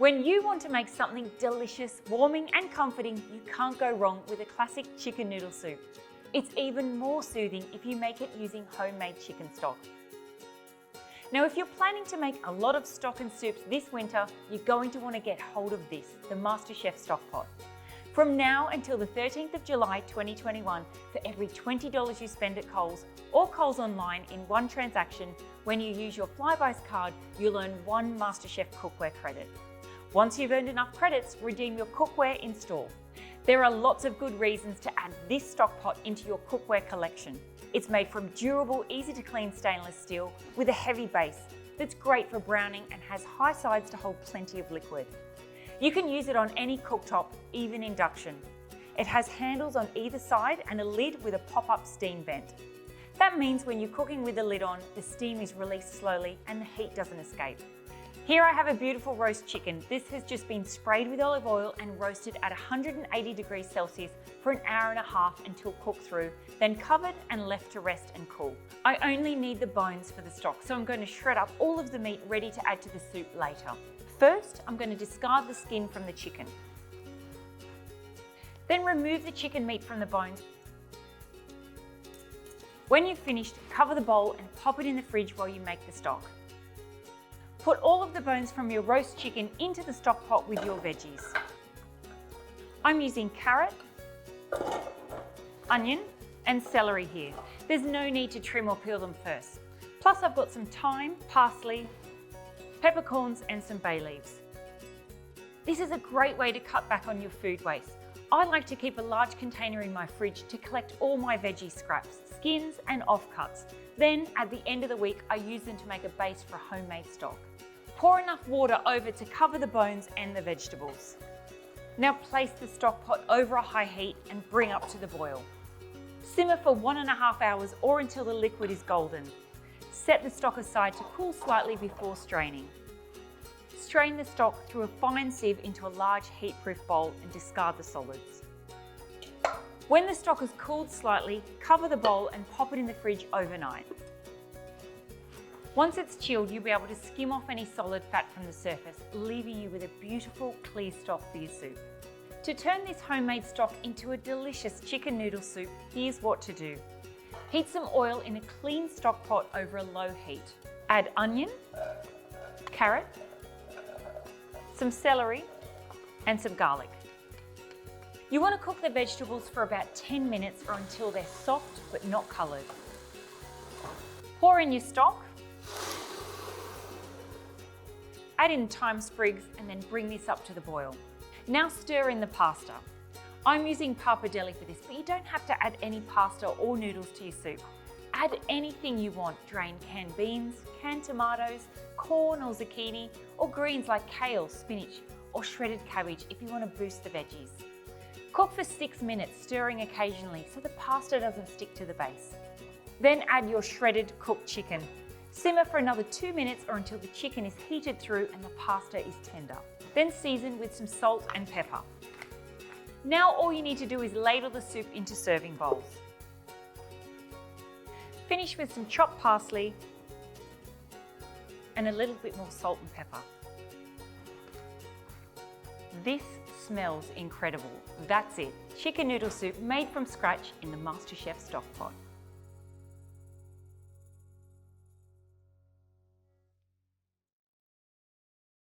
When you want to make something delicious, warming and comforting, you can't go wrong with a classic chicken noodle soup. It's even more soothing if you make it using homemade chicken stock. Now, if you're planning to make a lot of stock and soups this winter, you're going to want to get hold of this, the MasterChef Stock Pot. From now until the 13th of July 2021, for every $20 you spend at Coles or Coles Online in one transaction, when you use your Flybuys card, you'll earn one MasterChef cookware credit. Once you've earned enough credits, redeem your cookware in store. There are lots of good reasons to add this stock pot into your cookware collection. It's made from durable, easy to clean stainless steel with a heavy base that's great for browning and has high sides to hold plenty of liquid. You can use it on any cooktop, even induction. It has handles on either side and a lid with a pop-up steam vent. That means when you're cooking with the lid on, the steam is released slowly and the heat doesn't escape. Here I have a beautiful roast chicken. This has just been sprayed with olive oil and roasted at 180 degrees Celsius for an hour and a half until cooked through, then covered and left to rest and cool. I only need the bones for the stock, so I'm going to shred up all of the meat ready to add to the soup later. First, I'm going to discard the skin from the chicken. Then remove the chicken meat from the bones. When you've finished, cover the bowl and pop it in the fridge while you make the stock. Put all of the bones from your roast chicken into the stock pot with your veggies. I'm using carrot, onion, and celery here. There's no need to trim or peel them first. Plus I've got some thyme, parsley, peppercorns, and some bay leaves. This is a great way to cut back on your food waste. I like to keep a large container in my fridge to collect all my veggie scraps, skins, and offcuts. Then, at the end of the week, I use them to make a base for homemade stock. Pour enough water over to cover the bones and the vegetables. Now place the stock pot over a high heat and bring up to the boil. Simmer for 1.5 hours or until the liquid is golden. Set the stock aside to cool slightly before straining. Strain the stock through a fine sieve into a large heat-proof bowl and discard the solids. When the stock has cooled slightly, cover the bowl and pop it in the fridge overnight. Once it's chilled, you'll be able to skim off any solid fat from the surface, leaving you with a beautiful, clear stock for your soup. To turn this homemade stock into a delicious chicken noodle soup, here's what to do. Heat some oil in a clean stock pot over a low heat. Add onion, carrot, some celery, and some garlic. You want to cook the vegetables for about 10 minutes or until they're soft but not coloured. Pour in your stock, add in thyme sprigs, and then bring this up to the boil. Now stir in the pasta. I'm using pappardelle for this, but you don't have to add any pasta or noodles to your soup. Add anything you want, drain canned beans, canned tomatoes, corn or zucchini, or greens like kale, spinach, or shredded cabbage if you want to boost the veggies. Cook for 6 minutes, stirring occasionally so the pasta doesn't stick to the base. Then add your shredded cooked chicken. Simmer for another 2 minutes or until the chicken is heated through and the pasta is tender. Then season with some salt and pepper. Now all you need to do is ladle the soup into serving bowls. Finish with some chopped parsley and a little bit more salt and pepper. This smells incredible. That's it. Chicken noodle soup made from scratch in the MasterChef stock pot.